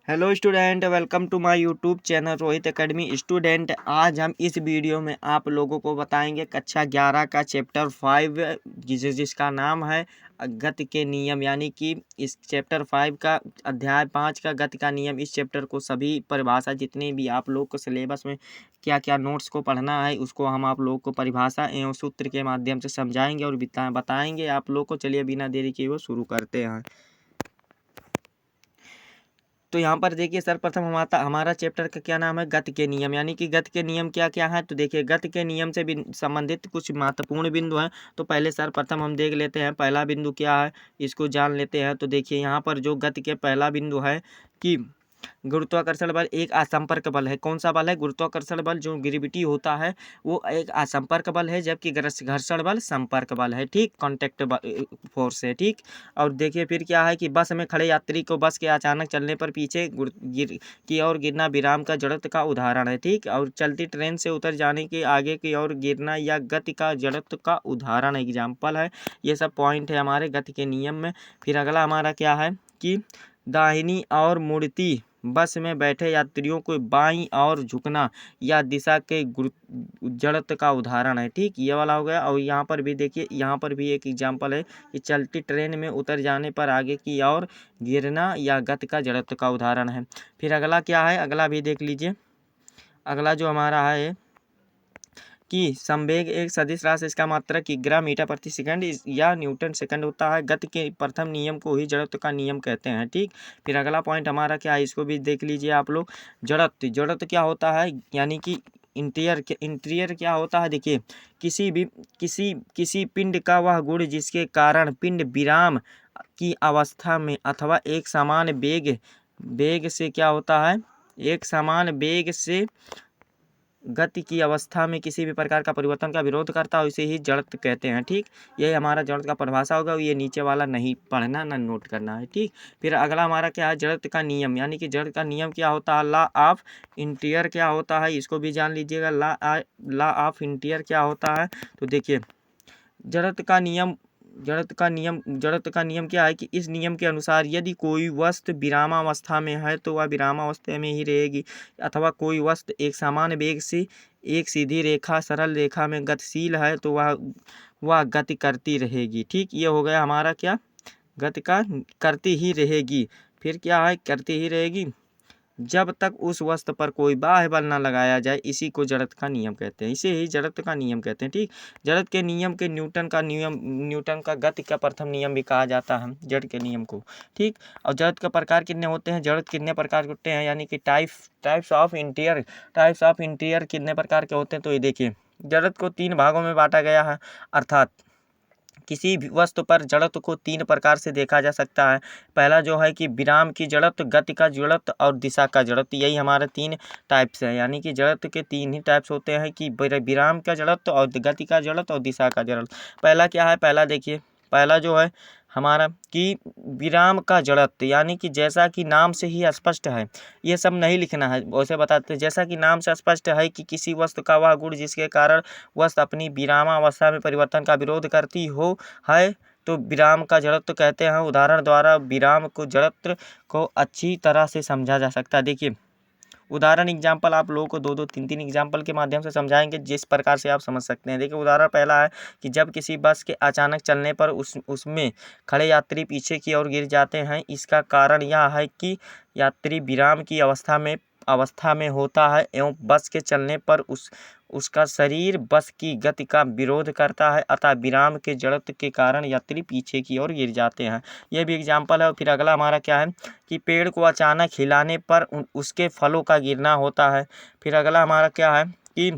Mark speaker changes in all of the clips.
Speaker 1: Hello student, welcome to my YouTube channel Rohit academy. Student, आज हम इस वीडियो में आप लोगों को बताएंगे कक्षा 11 का चैप्टर 5 जिसका नाम है गति के नियम, यानी कि इस चैप्टर 5 का अध्याय 5 का गति का नियम। इस चैप्टर को सभी परिभाषा जितने भी आप लोग को सिलेबस में क्या क्या नोट्स को पढ़ना है उसको हम आप लोग को परिभाषा एवं सूत्र के माध्यम से समझाएंगे और बताएंगे आप लोग को। चलिए बिना देरी किए वो शुरू करते हैं। तो यहाँ पर देखिए सर्वप्रथम हमारा चैप्टर का क्या नाम है, गति के नियम, यानी कि गति के नियम क्या क्या है। तो देखिए गति के नियम से संबंधित कुछ महत्वपूर्ण बिंदु हैं। तो पहले सर्वप्रथम हम देख लेते हैं पहला बिंदु क्या है, इसको जान लेते हैं। तो देखिए यहाँ पर जो गति के पहला बिंदु है कि गुरुत्वाकर्षण बल एक असंपर्क बल है। कौन सा बल है? गुरुत्वाकर्षण बल जो ग्रेविटी होता है वो एक असंपर्क बल है, जबकि घर्षण बल संपर्क बल है। ठीक, कॉन्टैक्ट फोर्स है। ठीक, और देखिए फिर क्या है कि बस में खड़े यात्री को बस के अचानक चलने पर पीछे की ओर गिरना विराम का जड़त्व का उदाहरण है। ठीक, और चलती ट्रेन से उतर जाने के आगे की ओर गिरना या गति का जड़त्व का उदाहरण एग्जाम्पल है। ये सब पॉइंट है हमारे गति के नियम में। फिर अगला हमारा क्या है कि दाहिनी और मुड़ती बस में बैठे यात्रियों को बाईं ओर झुकना या दिशा के जड़त्व का उदाहरण है। ठीक, ये वाला हो गया। और यहाँ पर भी देखिए, यहाँ पर भी एक एग्जाम्पल है कि चलती ट्रेन में उतर जाने पर आगे की ओर गिरना या गति का जड़त्व का उदाहरण है। फिर अगला क्या है, अगला भी देख लीजिए। अगला जो हमारा है कि संवेग एक सदिश राशि, इसका मात्रक किग्रा मीटर प्रति सेकंड या न्यूटन सेकंड होता है। गति के प्रथम नियम को ही जड़त्व का नियम कहते हैं। ठीक, फिर अगला पॉइंट हमारा क्या है, इसको भी देख लीजिए आप लोग। जड़त्व क्या होता है, यानी कि इंटीरियर क्या होता है। देखिए किसी पिंड का वह गुण जिसके कारण पिंड विराम की अवस्था में अथवा एक समान वेग से क्या होता है, एक समान वेग से गति की अवस्था में किसी भी प्रकार का परिवर्तन का विरोध करता है, उसे ही जड़त्व कहते हैं। ठीक, ये हमारा जड़त्व का परिभाषा होगा। ये नीचे वाला नहीं पढ़ना ना नोट करना है। ठीक, फिर अगला हमारा क्या है, जड़त्व का नियम, यानी कि जड़त्व का नियम क्या होता है, लॉ ऑफ इंटीरियर क्या होता है, इसको भी जान लीजिएगा। लॉ ऑफ इंटीरियर क्या होता है। तो देखिए जड़त्व का नियम क्या है कि इस नियम के अनुसार यदि कोई वस्तु विरामावस्था में है तो वह विरामावस्था में ही रहेगी, अथवा कोई वस्तु एक समान वेग से एक सीधी रेखा सरल रेखा में गतिशील है तो वह गति करती रहेगी। ठीक, ये हो गया हमारा क्या, गति का करती ही रहेगी। फिर क्या है, करती ही रहेगी जब तक उस वस्तु पर कोई बाह्य बल न लगाया जाए। इसी को जड़त्व का नियम कहते हैं, इसे ही जड़त्व का नियम कहते हैं। ठीक, जड़त्व के नियम के न्यूटन का गति का प्रथम नियम भी कहा जाता है जड़ के नियम को। ठीक, और जड़त्व का प्रकार कितने होते हैं, जड़त्व कितने प्रकार के होते हैं, यानी कि टाइप्स ऑफ इंटीरियर कितने प्रकार के होते हैं। तो ये देखिए जड़त्व को 3 भागों में बांटा गया है, अर्थात किसी भी वस्तु पर जड़त्व को 3 प्रकार से देखा जा सकता है। पहला जो है कि विराम की जड़त्व, गति का जड़त्व और दिशा का जड़त्व। यही हमारे 3 टाइप्स है, यानी कि जड़त्व के 3 ही टाइप्स होते हैं कि विराम का जड़त्व और गति का जड़त्व और दिशा का जड़त्व। पहला क्या है, पहला देखिए, पहला जो है हमारा कि विराम का जड़त्व, यानी कि जैसा कि नाम से ही स्पष्ट है, ये सब नहीं लिखना है, वैसे बताते हैं। जैसा कि नाम से स्पष्ट है कि किसी वस्तु का वह गुण जिसके कारण वस्तु अपनी विरामावस्था में परिवर्तन का विरोध करती हो है तो विराम का जड़त्व कहते हैं। उदाहरण द्वारा विराम को जड़त्व को अच्छी तरह से समझा जा सकता है। देखिए उदाहरण एग्जाम्पल आप लोगों को 2-3 एग्जाम्पल के माध्यम से समझाएंगे, जिस प्रकार से आप समझ सकते हैं। देखिए उदाहरण पहला है कि जब किसी बस के अचानक चलने पर उसमें खड़े यात्री पीछे की ओर गिर जाते हैं। इसका कारण यह है कि यात्री विराम की अवस्था में होता है एवं बस के चलने पर उसका शरीर बस की गति का विरोध करता है, अतः विराम के जड़त्व के कारण यात्री पीछे की ओर गिर जाते हैं। यह भी एग्जाम्पल है। फिर अगला हमारा क्या है कि पेड़ को अचानक हिलाने पर उसके फलों का गिरना होता है। फिर अगला हमारा क्या है कि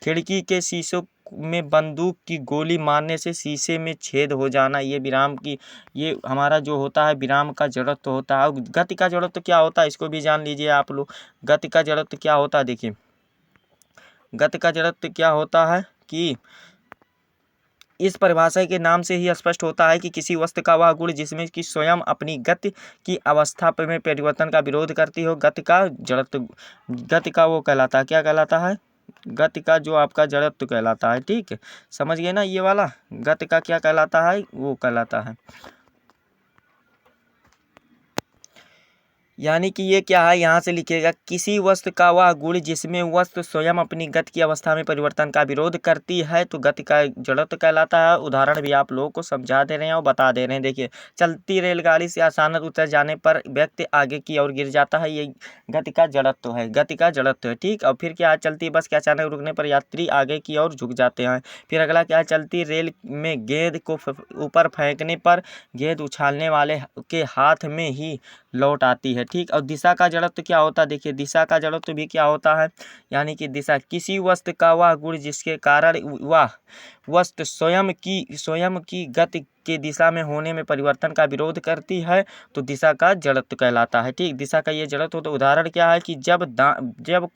Speaker 1: खिड़की के शीशों में बंदूक की गोली मारने से शीशे में छेद हो जाना, ये हमारा जो होता है विराम का जड़त्व होता है। गति का जड़त्व क्या होता है, इसको भी जान लीजिए आप लोग। गति का जड़त्व क्या होता है, देखिए गति का जड़त्व क्या होता है कि इस परिभाषा के नाम से ही स्पष्ट होता है कि किसी वस्तु का वह गुण जिसमें कि स्वयं अपनी गति की अवस्था में परिवर्तन का विरोध करती हो, गति का जड़त्व, गति का वो कहलाता है, क्या कहलाता है, गति का जो आपका जड़त्व कहलाता है। ठीक है, समझ गए ना, ये वाला गति का क्या कहलाता है, वो कहलाता है। यानी कि ये क्या है, यहाँ से लिखिएगा किसी वस्तु का वह गुण जिसमें वस्तु स्वयं अपनी गति की अवस्था में परिवर्तन का विरोध करती है तो गति का जड़त्व कहलाता है। उदाहरण भी आप लोगों को समझा दे रहे हैं और बता दे रहे हैं। देखिए, चलती रेलगाड़ी से अचानक उतर जाने पर व्यक्ति आगे की ओर गिर जाता है, ये गति का जड़त्व है, गति का जड़त्व है। ठीक, और फिर क्या है, चलती बस के अचानक रुकने पर यात्री आगे की ओर झुक जाते हैं। फिर अगला क्या है, चलती रेल में गेंद को ऊपर फेंकने पर गेंद उछालने वाले के हाथ में ही लौट आती है। ठीक, और दिशा का जड़त्व क्या होता है, देखिए दिशा का जड़त्व भी क्या होता है, यानी कि दिशा किसी वस्तु का वह गुण जिसके कारण वह वस्तु स्वयं की गति के दिशा में होने में परिवर्तन का विरोध करती है तो दिशा का जड़त्व कहलाता है। ठीक, दिशा का ये जड़त्व होता है। उदाहरण क्या है कि जब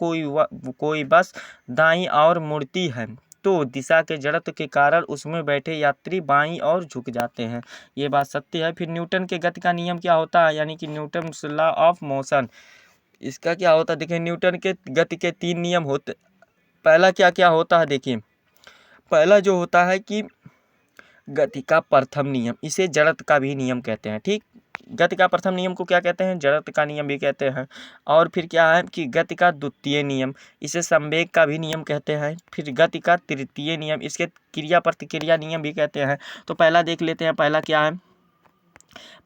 Speaker 1: कोई बस दाईं ओर मुड़ती है तो दिशा के जड़त्व के कारण उसमें बैठे यात्री बाईं ओर झुक जाते हैं, ये बात सत्य है। फिर न्यूटन के गति का नियम क्या होता है, यानी कि न्यूटन लॉ ऑफ मोशन, इसका क्या होता है, देखिए न्यूटन के गति के 3 नियम होते। पहला क्या क्या होता है, देखिए पहला जो होता है कि गति का प्रथम नियम, इसे जड़त्व का भी नियम कहते हैं। ठीक, गति का प्रथम नियम को क्या कहते हैं, जड़त्व का नियम भी कहते हैं। और फिर क्या है कि गति का द्वितीय नियम, इसे संवेग का भी नियम कहते हैं। फिर गति का तृतीय नियम, इसके क्रिया प्रतिक्रिया नियम भी कहते हैं। तो पहला देख लेते हैं, पहला क्या है,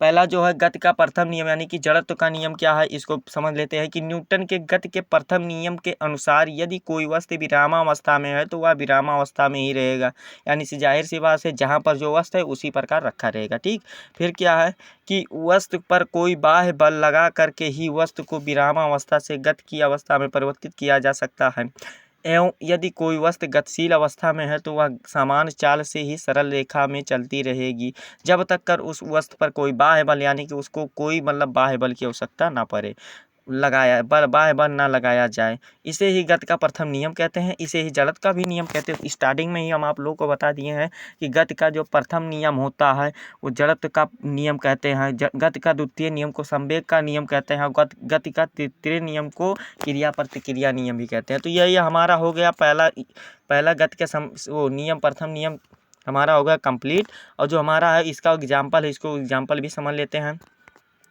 Speaker 1: पहला जो है गति का प्रथम नियम यानी कि जड़त्व का नियम क्या है, इसको समझ लेते हैं कि न्यूटन के गति के प्रथम नियम के अनुसार यदि कोई वस्तु विरामावस्था में है तो वह विरामावस्था में ही रहेगा, यानी से जाहिर सी बात है जहाँ पर जो वस्तु है उसी प्रकार रखा रहेगा। ठीक, फिर क्या है कि वस्तु पर कोई बाह्य बल लगा करके ही वस्तु को विरामावस्था से गति की अवस्था में परिवर्तित किया जा सकता है एवं यदि कोई वस्तु गतिशील अवस्था में है तो वह समान चाल से ही सरल रेखा में चलती रहेगी जब तक कर उस वस्तु पर कोई बाह्य बल यानी कि उसको कोई बाह्य बल की आवश्यकता ना पड़े, बाह्य बल ना लगाया जाए। इसे ही गति का प्रथम नियम कहते हैं, इसे ही जड़त्व का भी नियम कहते हैं। स्टार्टिंग में ही हम आप लोगों को बता दिए हैं कि गति का जो प्रथम नियम होता है वो जड़त्व का नियम कहते हैं, गति का द्वितीय नियम को संवेग का नियम कहते हैं, गति का तृतीय नियम को क्रिया प्रतिक्रिया नियम भी कहते हैं। तो यही हमारा हो गया पहला गति का वो नियम, प्रथम नियम हमारा हो गया कंप्लीट। और जो हमारा है इसका एग्जाम्पल है, इसको एग्जाम्पल भी समझ लेते हैं।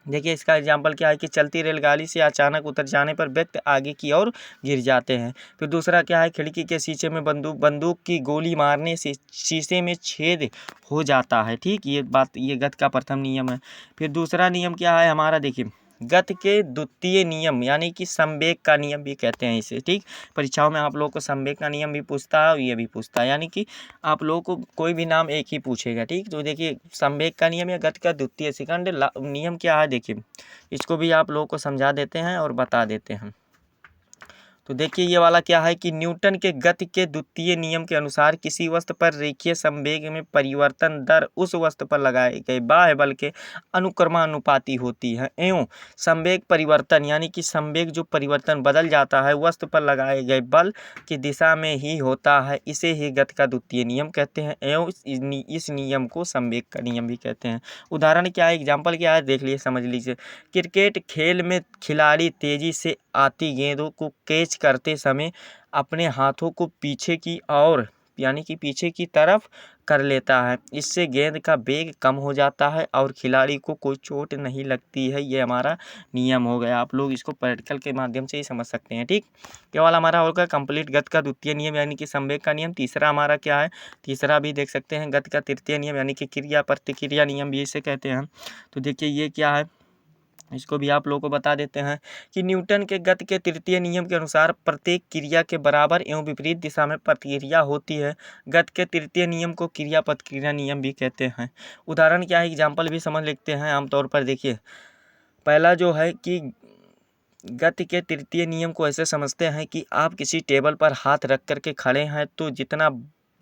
Speaker 1: देखिए इसका एग्जाम्पल क्या है कि चलती रेलगाड़ी से अचानक उतर जाने पर व्यक्ति आगे की ओर गिर जाते हैं। फिर दूसरा क्या है, खिड़की के शीशे में बंदूक की गोली मारने से शीशे में छेद हो जाता है। ठीक, ये गति का प्रथम नियम है। फिर दूसरा नियम क्या है हमारा, देखिए गति के द्वितीय नियम यानी कि संवेग का नियम भी कहते हैं इसे। ठीक, परीक्षाओं में आप लोगों को संवेग का नियम भी पूछता है और ये भी पूछता है, यानी कि आप लोगों को कोई भी नाम एक ही पूछेगा। ठीक, तो देखिए संवेग का नियम या गति का द्वितीय सेकंड नियम क्या है, देखिए इसको भी आप लोगों को समझा देते हैं और बता देते हैं। तो देखिए ये वाला क्या है कि न्यूटन के गति के द्वितीय नियम के अनुसार किसी वस्तु पर रेखीय संवेग में परिवर्तन दर उस वस्तु पर लगाए गए बाह्य बल के अनुक्रमानुपाती होती है एवं संवेग परिवर्तन यानी कि संवेग जो परिवर्तन बदल जाता है वस्तु पर लगाए गए बल की दिशा में ही होता है, इसे ही गति का द्वितीय नियम कहते हैं एवं इस नियम को संवेग का नियम भी कहते हैं। उदाहरण क्या है, एग्जाम्पल क्या है, देख लीजिए समझ लीजिए। क्रिकेट खेल में खिलाड़ी तेजी से आती गेंदों को कैच करते समय अपने हाथों को पीछे की ओर यानी कि पीछे की तरफ कर लेता है, इससे गेंद का वेग कम हो जाता है और खिलाड़ी को कोई चोट नहीं लगती है। ये हमारा नियम हो गया, आप लोग इसको प्रैक्टिकल के माध्यम से ही समझ सकते हैं। ठीक, केवल हमारा होगा कंप्लीट गति का द्वितीय नियम यानी कि संवेग का नियम। तीसरा हमारा क्या है, तीसरा भी देख सकते हैं गति का तृतीय नियम यानी कि क्रिया प्रतिक्रिया नियम भी इसे कहते हैं। तो देखिए ये क्या है, इसको भी आप लोगों को बता देते हैं कि न्यूटन के गति के तृतीय नियम के अनुसार प्रत्येक क्रिया के बराबर एवं विपरीत दिशा में प्रतिक्रिया होती है। गति के तृतीय नियम को क्रिया प्रतिक्रिया नियम भी कहते हैं। उदाहरण क्या है, एग्जाम्पल भी समझ लेते हैं आमतौर पर। देखिए पहला जो है कि गति के तृतीय नियम को ऐसे समझते हैं कि आप किसी टेबल पर हाथ रख करके खड़े हैं तो जितना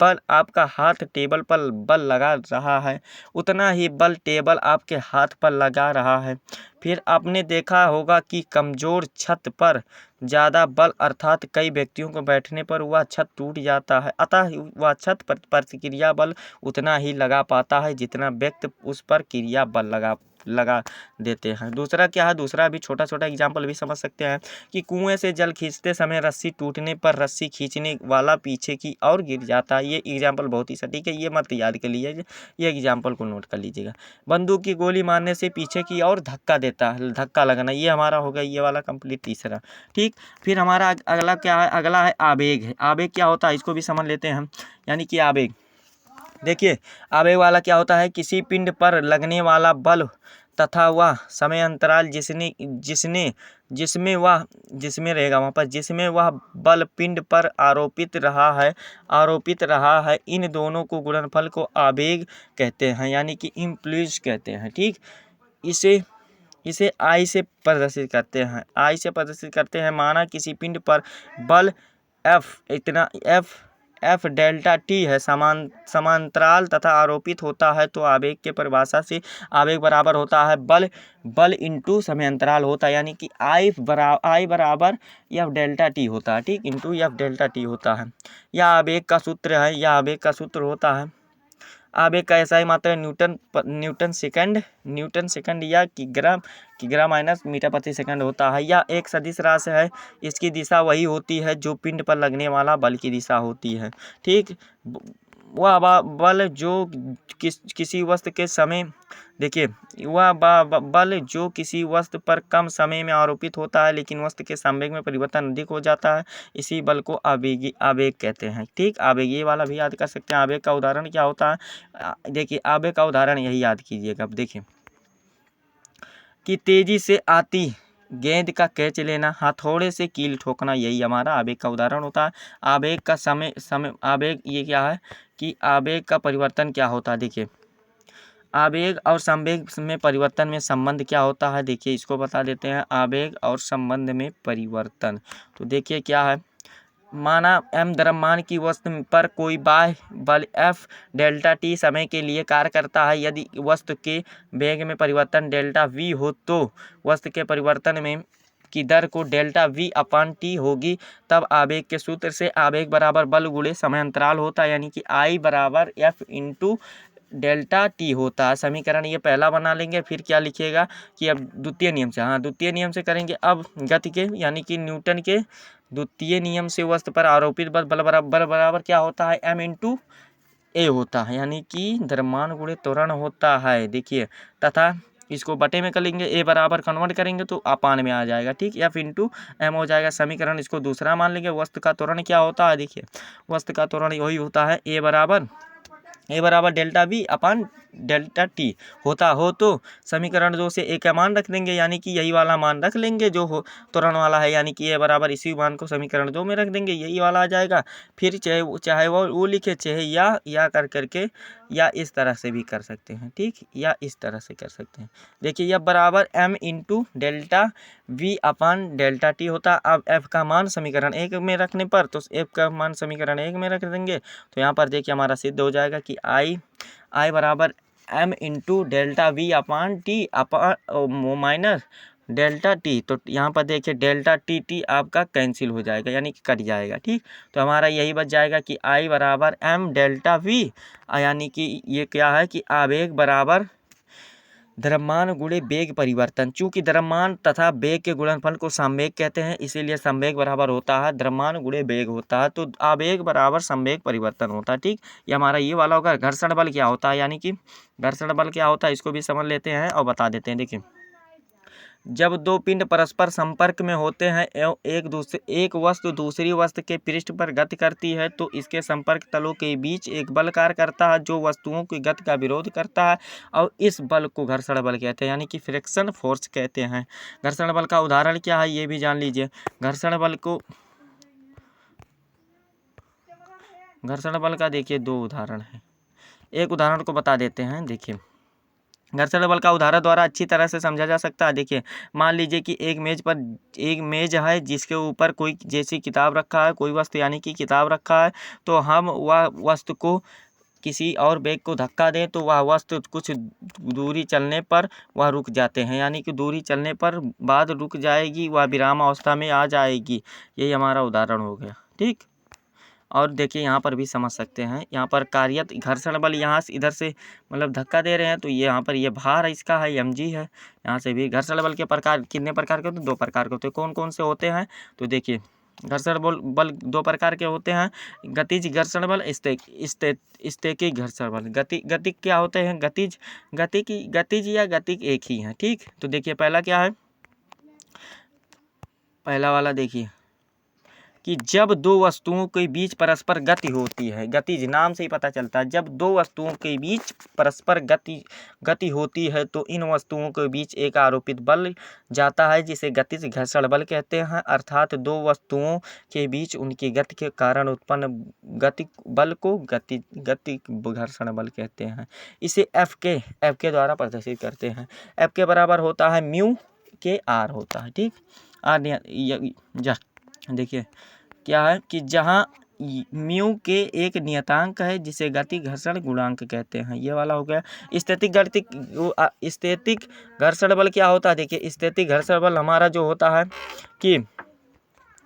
Speaker 1: बल आपका हाथ टेबल पर बल लगा रहा है उतना ही बल टेबल आपके हाथ पर लगा रहा है। फिर आपने देखा होगा कि कमज़ोर छत पर ज़्यादा बल अर्थात कई व्यक्तियों को बैठने पर वह छत टूट जाता है, अतः वह छत पर प्रतिक्रिया बल उतना ही लगा पाता है जितना व्यक्ति उस पर क्रिया बल लगा लगा देते हैं। दूसरा क्या है, दूसरा भी छोटा छोटा एग्जाम्पल भी समझ सकते हैं कि कुएं से जल खींचते समय रस्सी टूटने पर रस्सी खींचने वाला पीछे की ओर गिर जाता है। ये एग्जाम्पल बहुत ही सटीक है, ये मत याद कर लीजिए, ये एग्जाम्पल को नोट कर लीजिएगा। बंदूक की गोली मारने से पीछे की ओर धक्का देता है, धक्का लगना, ये हमारा हो गया ये वाला कंप्लीट तीसरा। ठीक, फिर हमारा अगला क्या है, अगला है आवेग है। आवेग क्या होता है इसको भी समझ लेते हैं हम। यानी कि आवेग, देखिए आवेग वाला क्या होता है, किसी पिंड पर लगने वाला बल तथा वह समय अंतराल जिसमें वह बल पिंड पर आरोपित रहा है, इन दोनों को गुणनफल को आवेग कहते हैं, यानी कि इम्पल्स कहते हैं। ठीक, इसे आई से प्रदर्शित करते हैं। माना किसी पिंड पर बल F डेल्टा टी है, समांतराल तथा आरोपित होता है, तो आवेग के परिभाषा से आवेग बराबर होता है बल इंटू समयांतराल होता है, यानी कि I बराबर F डेल्टा टी होता है। ठीक, इंटू F डेल्टा टी होता है। यह आवेग का सूत्र होता है। आवेग का SI मात्रा न्यूटन सेकंड या किग्रा माइनस मीटर प्रति सेकंड होता है। यह एक सदिश राशि है, इसकी दिशा वही होती है जो पिंड पर लगने वाला बल की दिशा होती है। ठीक, वह बल जो किसी वस्तु के समय, देखिए वह बल जो किसी वस्तु पर कम समय में आरोपित होता है लेकिन वस्तु के संवेग में परिवर्तन अधिक हो जाता है, इसी बल को आवेग कहते हैं। ठीक, आवेग ये वाला भी याद कर सकते हैं। आवेग का उदाहरण क्या होता है, देखिए आवेग का उदाहरण यही याद कीजिएगा। अब देखिए कि तेजी से आती गेंद का कैच लेना, हथौड़े से कील ठोकना, यही हमारा आवेग का उदाहरण होता है। आवेग का आवेग ये क्या है कि आवेग का परिवर्तन क्या होता है, देखिए आवेग और संवेग में परिवर्तन में संबंध क्या होता है, देखिए इसको बता देते हैं। आवेग और संबंध में परिवर्तन, तो देखिए क्या है, माना m द्रव्यमान की वस्तु पर कोई बाह्य बल F डेल्टा टी समय के लिए कार्य करता है। यदि वस्तु के वेग में परिवर्तन डेल्टा V हो तो वस्तु के परिवर्तन में की दर को डेल्टा V अपान टी होगी। तब आवेग के सूत्र से आवेग बराबर बल गुणे समय अंतराल होता है, यानी कि I बराबर F इंटू डेल्टा टी होता है। समीकरण ये पहला बना लेंगे, फिर क्या लिखिएगा कि अब द्वितीय नियम से करेंगे। अब गति के यानी कि न्यूटन के द्वितीय नियम से वस्तु पर आरोपित बल बराबर क्या होता है, m इंटू ए होता है, यानी कि द्रव्यमान गुणे त्वरण होता है। देखिए तथा इसको बटे में कर लेंगे, ए बराबर कन्वर्ट करेंगे तो अपान में आ जाएगा। ठीक, F इंटू एम हो जाएगा। समीकरण इसको दूसरा मान लेंगे। वस्तु का त्वरण क्या होता है, देखिए वस्तु का त्वरण वही होता है ए बराबर डेल्टा V अपान डेल्टा टी होता हो तो समीकरण 2 से ए का मान रख देंगे, यानी कि यही वाला मान रख लेंगे जो हो त्वरण वाला है, यानी कि ए बराबर इसी मान को समीकरण 2 में रख देंगे, यही वाला आ जाएगा। फिर चाहे वो लिखे, चाहे या कर करके या इस तरह से भी कर सकते हैं। ठीक, या इस तरह से कर सकते हैं। देखिए यह बराबर m इंटू डेल्टा V अपान डेल्टा टी होता। अब f का मान समीकरण 1 में रखने पर, तो f का मान समीकरण 1 में रख देंगे, तो यहाँ पर देखिए हमारा सिद्ध हो जाएगा कि I बराबर m इंटू डेल्टा V अपान टी माइनस डेल्टा टी। तो यहाँ पर देखिए डेल्टा टी आपका कैंसिल हो जाएगा, यानी कि कट जाएगा। ठीक, तो हमारा यही बच जाएगा कि I बराबर m डेल्टा V, यानी कि ये क्या है कि आवेग बराबर द्रव्यमान गुणे वेग परिवर्तन। चूंकि द्रव्यमान तथा वेग के गुणनफल को संवेग कहते हैं, इसीलिए संवेग बराबर होता है द्रव्यमान गुणे वेग होता है, तो आवेग बराबर संवेग परिवर्तन होता है। ठीक, ये हमारा ये वाला होगा। घर्षण बल क्या होता है, यानी कि घर्षण बल क्या होता है इसको भी समझ लेते हैं और बता देते हैं। देखिए जब दो पिंड परस्पर संपर्क में होते हैं एवं एक वस्तु दूसरी वस्तु के पृष्ठ पर गति करती है, तो इसके संपर्क तलों के बीच एक बल कार्य करता है जो वस्तुओं की गति का विरोध करता है, और इस बल को घर्षण बल कहते हैं, यानी कि फ्रिक्शन फोर्स कहते हैं। घर्षण बल का उदाहरण क्या है ये भी जान लीजिए। घर्षण बल का देखिए दो उदाहरण है, एक उदाहरण को बता देते हैं। देखिए घर्षण बल का उदाहरण द्वारा अच्छी तरह से समझा जा सकता है। देखिए मान लीजिए कि एक मेज है जिसके ऊपर कोई जैसी किताब रखा है, कोई वस्तु यानी कि किताब रखा है, तो हम वह वस्तु को किसी और वेग को धक्का दें तो वह वस्तु कुछ दूरी चलने पर वह रुक जाते हैं, यानी कि दूरी चलने पर बाद रुक जाएगी, वह विराम अवस्था में आ जाएगी। यही हमारा उदाहरण हो गया। ठीक, और देखिए यहाँ पर भी समझ सकते हैं, यहाँ पर कार्यत घर्षण बल यहाँ से इधर से मतलब धक्का दे रहे हैं तो ये यहाँ पर ये भार इसका है mg है। यहाँ से भी घर्षण बल के प्रकार कितने प्रकार के होते हैं? 2 प्रकार के होते हैं। कौन कौन से होते हैं? तो देखिए घर्षण बल 2 प्रकार के होते हैं, गतिज घर्षण बल, स्थैतिक घर्षण बल। गतिज क्या होते हैं? गतिज या गतिक एक ही है, ठीक। तो देखिए पहला क्या है, पहला वाला देखिए कि जब 2 वस्तुओं के बीच परस्पर गति होती है, गतिज नाम से ही पता चलता है, जब 2 वस्तुओं के बीच परस्पर गति होती है तो इन वस्तुओं के बीच एक आरोपित बल जाता है जिसे गतिज घर्षण बल कहते हैं। अर्थात 2 वस्तुओं के बीच उनकी गति के कारण उत्पन्न गति बल को गतिज घर्षण बल कहते हैं। इसे F के द्वारा प्रदर्शित करते हैं। F के बराबर होता है म्यू के आर होता है, ठीक। आर देखिए क्या है कि जहाँ म्यू के एक नियतांक है जिसे गति घर्षण गुणांक कहते हैं, ये वाला हो गया। स्थैतिक घर्षण बल क्या होता है? देखिए स्थैतिक घर्षण बल हमारा जो होता है कि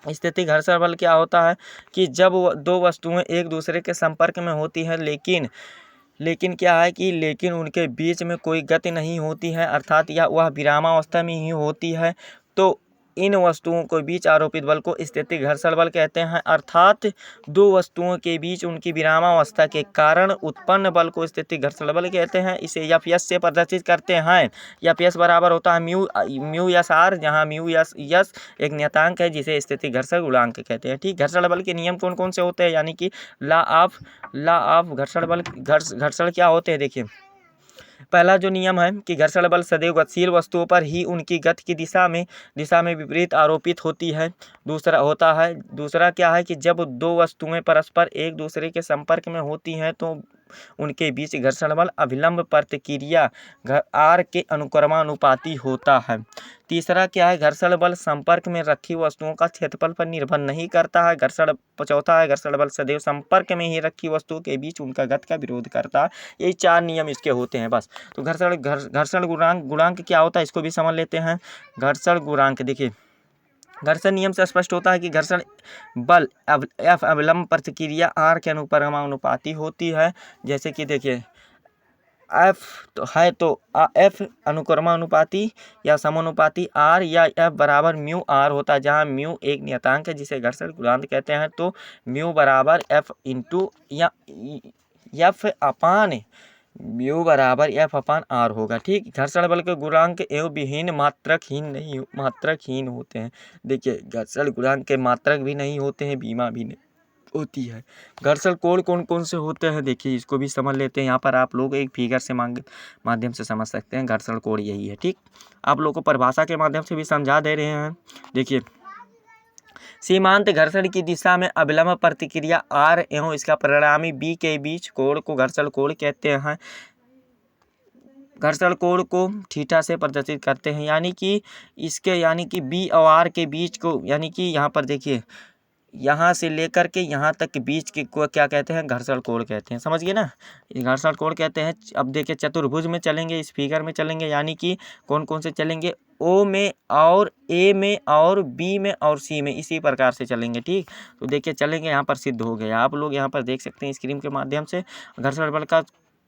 Speaker 1: स्थैतिक घर्षण बल क्या होता है कि जब 2 वस्तुएं एक दूसरे के संपर्क में होती हैं लेकिन क्या है कि लेकिन उनके बीच में कोई गति नहीं होती है, अर्थात या वह विरामावस्था में ही होती है, तो इन वस्तुओं के बीच आरोपित बल को स्थैतिक घर्षण बल कहते हैं। अर्थात 2 वस्तुओं के बीच उनकी विरामावस्था के कारण उत्पन्न बल को स्थैतिक घर्षण बल कहते हैं। इसे Fs से प्रदर्शित करते हैं। Fs बराबर होता है म्यू यस आर, जहाँ म्यू यस एक नियतांक है जिसे स्थैतिक घर्षण गुणांक कहते हैं, ठीक। घर्षण बल के नियम कौन कौन से होते हैं? यानी कि लॉ ऑफ घर्षण बल, घर्षण क्या होते हैं? देखिए पहला जो नियम है कि घर्षण बल सदैव गतिशील वस्तुओं पर ही उनकी गति की दिशा में विपरीत आरोपित होती है। दूसरा क्या है कि जब 2 वस्तुएं परस्पर एक दूसरे के संपर्क में होती हैं तो उनके बीच घर्षण बल अभिलंब प्रतिक्रिया आर के अनुक्रमानुपाती होता है। तीसरा क्या है, घर्षण बल संपर्क में रखी वस्तुओं का क्षेत्रफल पर निर्भर नहीं करता है। चौथा है घर्षण बल सदैव संपर्क में ही रखी वस्तुओं के बीच उनका गति का विरोध करता है। यही 4 नियम इसके होते हैं बस। तो घर्षण गुणांक क्या होता है इसको भी समझ लेते हैं। घर्षण गुणांक देखिए घर्षण नियम से स्पष्ट होता है कि घर्षण बल F अविलंब प्रतिक्रिया R के अनुक्रमानुपाती होती है। जैसे कि देखिए F तो है तो F अनुक्रमानुपाती या समानुपाती R या F बराबर म्यू R होता है, जहाँ म्यू एक नियतांक है जिसे घर्षण गुणांक कहते हैं। तो म्यू बराबर F इंटू या F अपान म्यू बराबर F अपान R होगा, ठीक। घर्षण बल के गुणांक एवं विहीन मात्रकहीन होते हैं। देखिए घर्षण गुणांक के मात्रक भी नहीं होते हैं, बीमा भी नहीं होती है। घर्षण कोण कौन कौन से होते हैं देखिए इसको भी समझ लेते हैं। यहाँ पर आप लोग एक फिगर से माध्यम से समझ सकते हैं। घर्षण कोण यही है, ठीक। आप लोग को परिभाषा के माध्यम से भी समझा दे रहे हैं। देखिए सीमांत घर्षण की दिशा में अविलंब प्रतिक्रिया R एवं इसका परिणामी B के बीच कोण को घर्षण कोण कहते हैं। घर्षण कोण को थीटा से प्रदर्शित करते हैं, यानी कि B और R के बीच को, यानी कि यहाँ पर देखिए यहाँ से लेकर के यहाँ तक के बीच के को क्या कहते हैं? घर्षण कोण कहते हैं। समझ गए ना, घर्षण कोण कहते हैं। अब देखिए चतुर्भुज में चलेंगे, इस फिगर में चलेंगे, यानी कि कौन कौन से चलेंगे? O में और A में और B में और C में, इसी प्रकार से चलेंगे, ठीक। तो देखिए चलेंगे, यहाँ पर सिद्ध हो गया। आप लोग यहाँ पर देख सकते हैं स्क्रीन के माध्यम से घर्षण बल का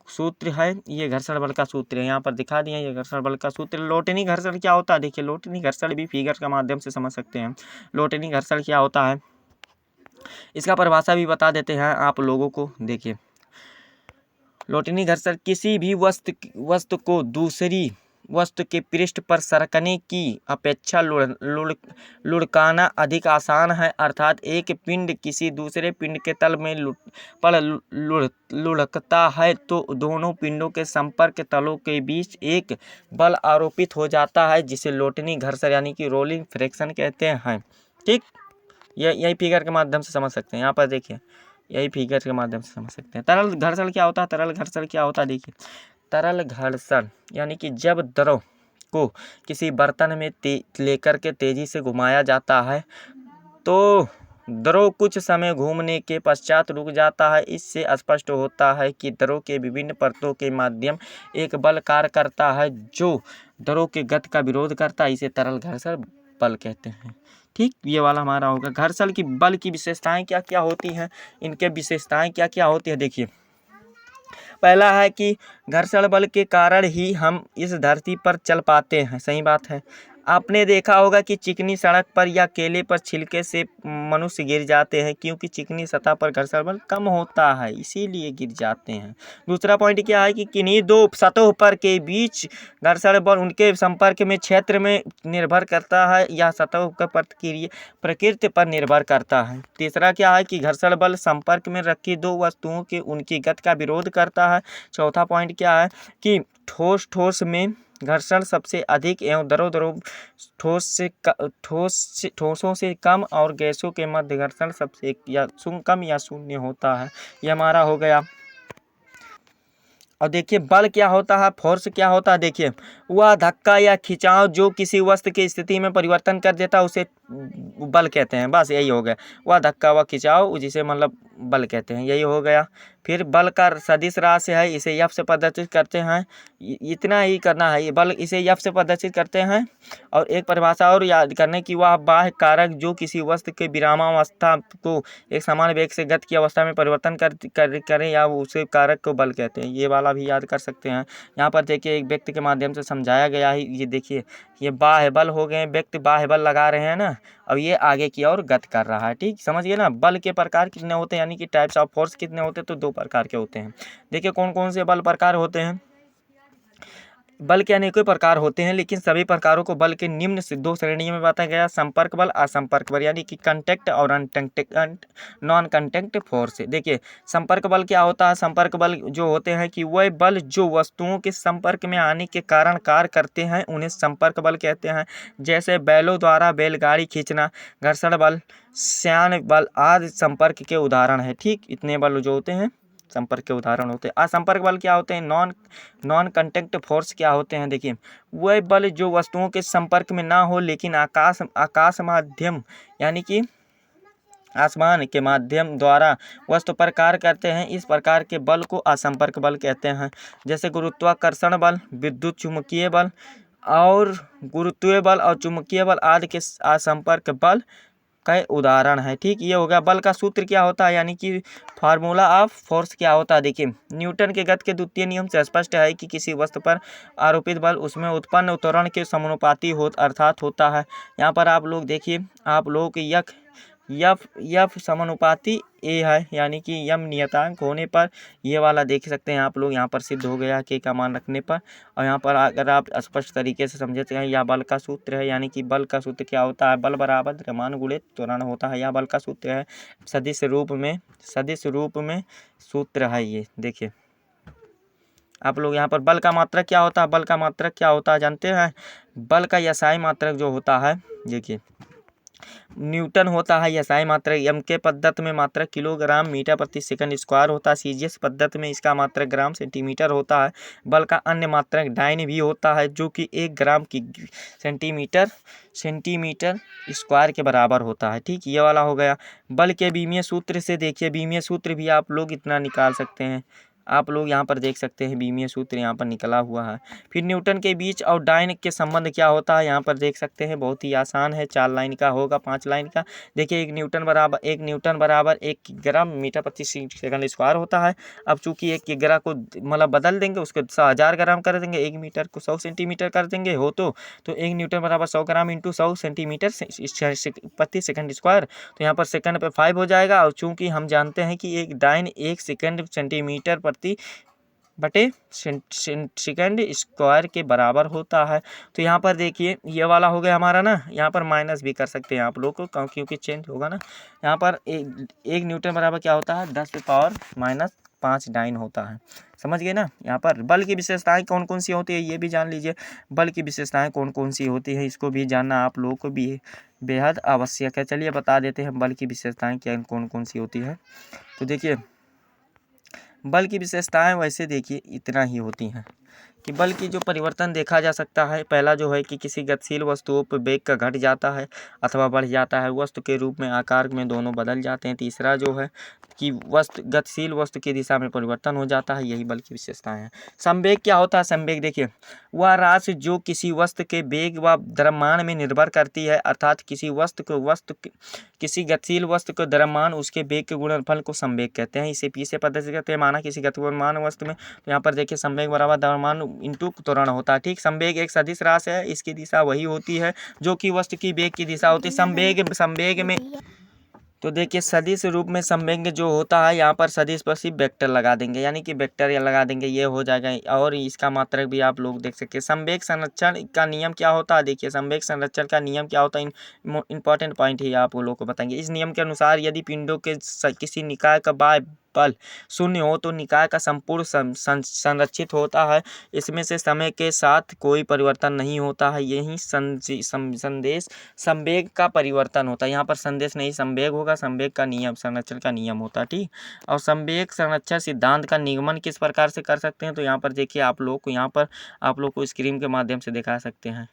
Speaker 1: सूत्र है, ये घर्षण बल का सूत्र है, यहाँ पर दिखा दिया ये घर्षण बल का सूत्र। लोटनी घर्षण क्या होता है? देखिए लोटनी घर्षण भी फिगर के माध्यम से समझ सकते हैं। लोटनी घर्षण क्या होता है इसका परिभाषा भी बता देते हैं आप लोगों को। देखिए लोटनी घर्षण किसी भी वस्तु को दूसरी वस्तु के पृष्ठ पर सरकने की अपेक्षा लुढ़काना अधिक आसान है। अर्थात एक पिंड किसी दूसरे पिंड के तल में लुढ़कता है तो दोनों पिंडों के संपर्क तलों के बीच एक बल आरोपित हो जाता है जिसे लोटनी घर्षण यानी कि रोलिंग फ्रिक्शन कहते हैं, ठीक। यही फिगर के माध्यम से समझ सकते हैं। यहाँ पर देखिए यही फिगर के माध्यम से समझ सकते हैं। तरल घर्षण क्या होता है? तरल घर्षण क्या होता है? देखिए तरल घर्षण यानी कि जब द्रव को किसी बर्तन में लेकर के तेजी से घुमाया जाता है तो द्रव कुछ समय घूमने के पश्चात रुक जाता है। इससे स्पष्ट होता है कि द्रव के विभिन्न परतों के माध्यम एक बल कार्य करता है जो द्रव के गति का विरोध करता है। इसे तरल घर्षण बल कहते हैं। ठीक, ये वाला हमारा होगा। घर्षण की बल की विशेषताएं क्या क्या होती हैं, इनके विशेषताएं क्या क्या होती है देखिए। पहला है कि घर्षण बल के कारण ही हम इस धरती पर चल पाते हैं। सही बात है। आपने देखा होगा कि चिकनी सड़क पर या केले पर छिलके से मनुष्य गिर जाते हैं, क्योंकि चिकनी सतह पर घर्षण बल कम होता है, इसीलिए गिर जाते हैं। दूसरा पॉइंट क्या है कि किन्हीं दो सतहों पर के बीच घर्षण बल उनके संपर्क में क्षेत्र में निर्भर करता है या सतहों का प्रकृति पर निर्भर करता है। तीसरा क्या है कि घर्षण बल संपर्क में रखी दो वस्तुओं के उनकी गति का विरोध करता है। चौथा पॉइंट क्या है कि ठोस ठोस में घर्षण सबसे अधिक एवं द्रव द्रव ठोसों से कम और गैसों के मध्य घर्षण सबसे कम या शून्य होता है। ये हमारा हो गया। और देखिए बल क्या होता है, फोर्स क्या होता है। देखिए वह धक्का या खिंचाव जो किसी वस्तु की स्थिति में परिवर्तन कर देता है उसे बल कहते हैं। बस यही हो गया, वह धक्का व खिंचाव जिसे मतलब बल कहते हैं, यही हो गया। फिर बल का सदिश राशि है, इसे एफ से प्रदर्शित करते हैं। इतना ही करना है, ये बल इसे एफ से प्रदर्शित करते हैं। और एक परिभाषा और याद करने की, वह बाह्य कारक जो किसी वस्तु के विरामावस्था को एक समान वेग से गति की अवस्था में परिवर्तन करें या उसे कारक को बल कहते हैं। ये वाला भी याद कर सकते हैं। यहाँ पर देखिए एक व्यक्ति के माध्यम से समझाया गया है। ये देखिए ये बाह्य बल हो गए, व्यक्ति बाह्य बल लगा रहे हैं ना, अब ये आगे की ओर गति कर रहा है। ठीक, समझ गए ना। बल के प्रकार कितने होते हैं, यानी कि टाइप्स ऑफ फोर्स कितने होते हैं, तो 2 प्रकार के होते हैं। देखिए कौन कौन से बल प्रकार होते हैं। बल के अनेकों प्रकार होते हैं, लेकिन सभी प्रकारों को बल के निम्न 2 श्रेणियों में बांटा गया: संपर्क बल, असंपर्क बल, यानी कि कंटेक्ट और नॉन कंटेक्ट फोर्स। देखिए संपर्क बल क्या होता है। संपर्क बल जो होते हैं कि वह बल जो वस्तुओं के संपर्क में आने के कारण कार्य करते हैं उन्हें संपर्क बल कहते हैं। जैसे बैलों द्वारा बैलगाड़ी खींचना, घर्षण बल, श्यान बल आदि संपर्क के उदाहरण है। ठीक, इतने बल जो होते हैं संपर्क के उदाहरण होते हैं। असंपर्क बल क्या होते हैं, नॉन कंटेक्ट फोर्स क्या होते हैं। देखिए वह बल जो वस्तुओं के संपर्क में ना हो लेकिन आकाश माध्यम यानी कि आसमान के माध्यम द्वारा वस्तु पर कार्य करते हैं, इस प्रकार के बल को असंपर्क बल कहते हैं। जैसे गुरुत्वाकर्षण बल, विद्युत चुम्बकीय बल और गुरुत्वीय बल और चुंबकीय बल आदि के असंपर्क बल का उदाहरण है। ठीक, ये हो गया। बल का सूत्र क्या होता है, यानी कि फार्मूला ऑफ फोर्स क्या होता है। देखिए न्यूटन के गति के द्वितीय नियम से स्पष्ट है कि किसी वस्तु पर आरोपित बल उसमें उत्पन्न त्वरण के समानुपाती अर्थात होता है। यहाँ पर आप लोग देखिए, आप लोगों के यफ समानुपाती ए है, यानी कि यम नियतांक होने पर ये वाला देख सकते हैं आप लोग। यहाँ पर सिद्ध हो गया के का मान रखने पर। और यहाँ पर अगर आप स्पष्ट तरीके से समझते हैं, यह बल का सूत्र है, यानी कि बल का सूत्र क्या होता है, बल बराबर द्रव्यमान गुणित त्वरण होता है। यह बल का सूत्र है, सदिश रूप में सूत्र है ये। देखिए आप लोग यहाँ पर बल का मात्रक क्या होता है, बल का मात्रक क्या होता है जानते हैं। बल का एसआई मात्रक जो होता है, देखिए न्यूटन होता है एसआई मात्रक। एम के पद्धति में मात्रक किलोग्राम मीटर प्रति सेकंड स्क्वायर होता है। सीजीएस पद्धति में इसका मात्रक ग्राम सेंटीमीटर होता है। बल का अन्य मात्रक डाइन भी होता है, जो कि 1 ग्राम की सेंटीमीटर स्क्वायर के बराबर होता है। ठीक, ये वाला हो गया। बल के बीमीय सूत्र से देखिए, बीमीय सूत्र भी आप लोग इतना निकाल सकते हैं। आप लोग यहाँ पर देख सकते हैं बीमीय सूत्र यहाँ पर निकला हुआ है। फिर न्यूटन के बीच और डाइन के संबंध क्या होता है, यहाँ पर देख सकते हैं। बहुत ही आसान है, 4 लाइन का होगा, 5 लाइन का। देखिए 1 न्यूटन बराबर 1 ग्राम मीटर प्रति सेकंड स्क्वायर होता है। अब चूंकि 1 किग्रा को मतलब बदल देंगे, उसको 1000 ग्राम कर देंगे, 1 मीटर को 100 सेंटीमीटर कर देंगे हो तो 1 न्यूटन बराबर 100 ग्राम इंटू 100 सेंटीमीटर प्रति सेकंड स्क्वायर। तो यहाँ पर सेकंड पे 5 हो जाएगा। और चूंकि हम जानते हैं कि एक डाइन 1 सेकंड सेंटीमीटर प्रति बटे सेकंड स्क्वायर के बराबर होता है। तो यहाँ पर देखिए ये वाला हो गया हमारा ना। यहाँ पर माइनस भी कर सकते हैं आप लोग को, क्योंकि चेंज होगा ना। यहाँ पर 1 न्यूटन बराबर क्या होता है, 10⁻⁻5 डाइन होता है। समझ गए ना। यहाँ पर बल की विशेषताएं कौन कौन सी होती है ये भी जान लीजिए। बल की विशेषताएं कौन कौन सी होती है इसको भी जानना आप लोगों को भी बेहद आवश्यक है। चलिए बता देते हैं बल की विशेषताएं क्या कौन कौन सी होती है। तो देखिए बल की विशेषताएं वैसे देखिए इतना ही होती हैं। कि बल की जो परिवर्तन देखा जा सकता है, पहला जो है कि किसी गतिशील वस्तुओं पर वेग का घट जाता है अथवा बढ़ जाता है, वस्तु के रूप में आकार में दोनों बदल जाते हैं। तीसरा जो है कि गतिशील वस्तु की दिशा में परिवर्तन हो जाता है, यही बल की विशेषताएं हैं। संवेग क्या होता है? संवेग देखिए वह राशि जो किसी वस्तु के वेग व द्रव्यमान में निर्भर करती है, अर्थात किसी गतिशील वस्तु के द्रव्यमान उसके वेग के गुणनफल को संवेग कहते हैं। इसे पीछे पद्धति कहते हैं। माना किसी गतिमान वस्तु में, तो यहाँ पर देखिए संवेग बराबर द्रव्यमान इंटू त्वरण होता है। ठीक, संवेग एक सदिश राशि है, इसकी दिशा वही होती है जो कि वस्तु की वेग की दिशा होती है। संवेग में तो देखिए सदिश रूप में संवेग जो होता है, यहाँ पर सदिश पर सिर्फ वेक्टर लगा देंगे, यानी कि वेक्टर या लगा देंगे, ये हो जाएगा। और इसका मात्रक भी आप लोग देख सकते हैं। संवेग संरक्षण का नियम क्या होता है? देखिए संवेग संरक्षण का नियम क्या होता है, इंपॉर्टेंट पॉइंट है, आप लोगों को बताएंगे। इस नियम के अनुसार यदि पिंडों के किसी निकाय का बाह्य बल शून्य हो तो निकाय का संपूर्ण संरक्षित होता है। इसमें से समय के साथ कोई परिवर्तन नहीं होता है। यही संदेश संवेग का परिवर्तन होता है। यहाँ पर संदेश नहीं संवेग होगा, संवेग का नियम संरक्षण का नियम होता है। ठीक, और संवेग संरक्षण सिद्धांत का निगमन किस प्रकार से कर सकते हैं? तो यहाँ पर देखिए आप लोग को स्क्रीन के माध्यम से दिखा सकते हैं।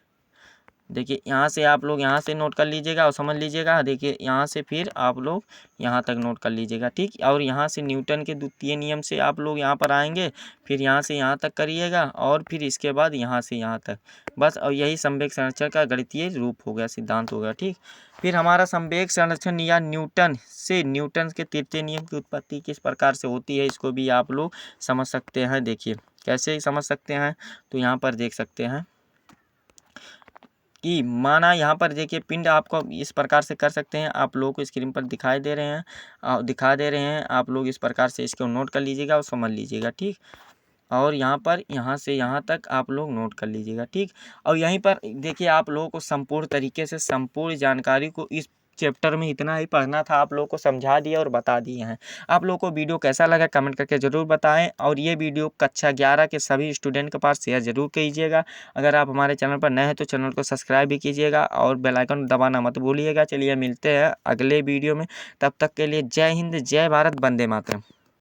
Speaker 1: देखिए यहाँ से आप लोग यहाँ से नोट कर लीजिएगा और समझ लीजिएगा। देखिए यहाँ से फिर आप लोग यहाँ तक नोट कर लीजिएगा। ठीक, और यहाँ से न्यूटन के द्वितीय नियम से आप लोग यहाँ पर आएंगे, फिर यहाँ से यहाँ तक करिएगा और फिर इसके बाद यहाँ से यहाँ तक, बस। और यही संवेग संरक्षण का गणितीय रूप हो गया, सिद्धांत हो गया। ठीक, फिर हमारा संवेग संरक्षण या न्यूटन के तृतीय नियम की उत्पत्ति किस प्रकार से होती है, इसको भी आप लोग समझ सकते हैं। देखिए कैसे समझ सकते हैं, तो यहाँ पर देख सकते हैं कि माना यहाँ पर देखिए पिंड आपको इस प्रकार से कर सकते हैं। आप लोगों को स्क्रीन पर दिखा दे रहे हैं, आप लोग इस प्रकार से इसको नोट कर लीजिएगा और समझ लीजिएगा। ठीक, और यहाँ से यहाँ तक आप लोग नोट कर लीजिएगा। ठीक, और यहीं पर देखिए आप लोगों को संपूर्ण तरीके से संपूर्ण जानकारी को इस चैप्टर में इतना ही पढ़ना था, आप लोगों को समझा दिया और बता दिए हैं। आप लोगों को वीडियो कैसा लगा कमेंट करके ज़रूर बताएं, और ये वीडियो कक्षा 11 के सभी स्टूडेंट के पास शेयर ज़रूर कीजिएगा। अगर आप हमारे चैनल पर नए हैं तो चैनल को सब्सक्राइब भी कीजिएगा और बेल आइकन दबाना मत भूलिएगा। चलिए मिलते हैं अगले वीडियो में, तब तक के लिए जय हिंद, जय भारत, वंदे मातरम।